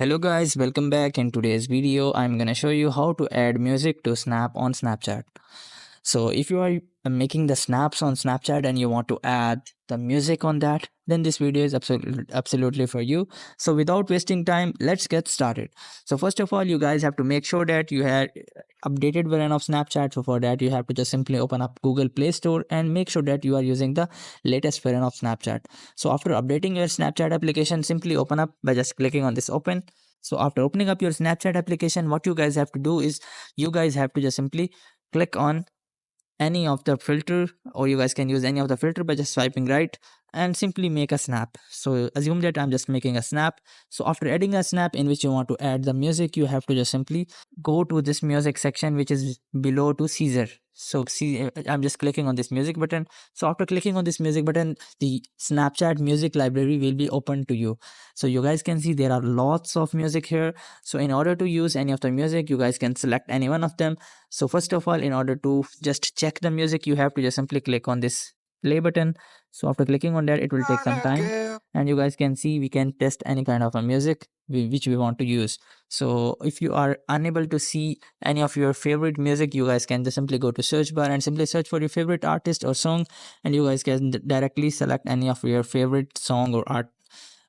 Hello guys, welcome back. In today's video, I'm gonna show you how to add music to Snap on Snapchat. So if you are making the snaps on Snapchat and you want to add the music on that, then this video is absolutely for you. So without wasting time, let's get started. So first of all, you guys have to make sure that you have updated version of Snapchat. So for that, you have to just simply open up Google Play Store and make sure that you are using the latest version of Snapchat. So after updating your Snapchat application, simply open up by just clicking on this open. So after opening up your Snapchat application, what you guys have to do is you guys have to just simply click on any of the filter, or you guys can use any of the filter by just swiping right and simply make a snap. So assume that I'm just making a snap. So after adding a snap in which you want to add the music, you have to just simply go to this music section which is below to Caesar. So see, I'm just clicking on this music button. So after clicking on this music button, the Snapchat music library will be open to you. So you guys can see there are lots of music here. So in order to use any of the music, you guys can select any one of them. So first of all, in order to just check the music, you have to just simply click on this play button. So after clicking on that, it will take some time, and you guys can see we can test any kind of a music which we want to use. So if you are unable to see any of your favorite music, you guys can just simply go to search bar and simply search for your favorite artist or song, and you guys can directly select any of your favorite song or art.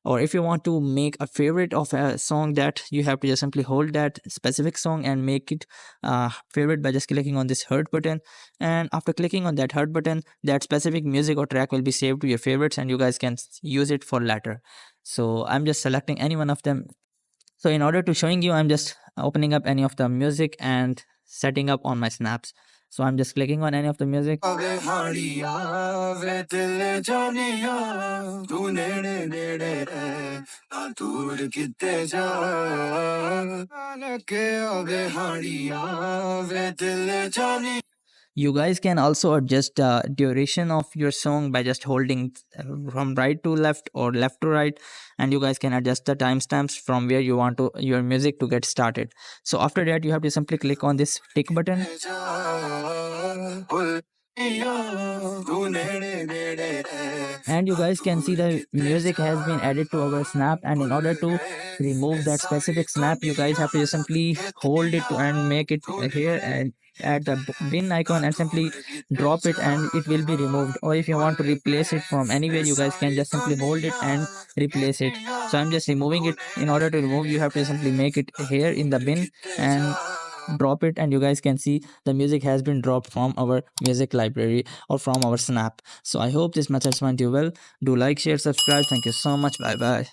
Or if you want to make a favorite of a song, that you have to just simply hold that specific song and make it favorite by just clicking on this heart button. And after clicking on that heart button, that specific music or track will be saved to your favorites, and you guys can use it for later. So I'm just selecting any one of them. So in order to showing you, I'm just opening up any of the music and setting up on my snaps. So I'm just clicking on any of the music. You guys can also adjust the duration of your song by just holding from right to left or left to right, and you guys can adjust the timestamps from where you want to your music to get started. So after that, you have to simply click on this tick button, and you guys can see the music has been added to our snap. And in order to remove that specific snap, you guys have to just simply hold it and make it here and at the bin icon and simply drop it, and it will be removed. Or if you want to replace it from anywhere, you guys can just simply hold it and replace it. So I'm just removing it. In order to remove, you have to simply make it here in the bin and drop it, and you guys can see the music has been dropped from our music library or from our snap. So I hope this method went you well. Do like, share, subscribe. Thank you so much. Bye bye.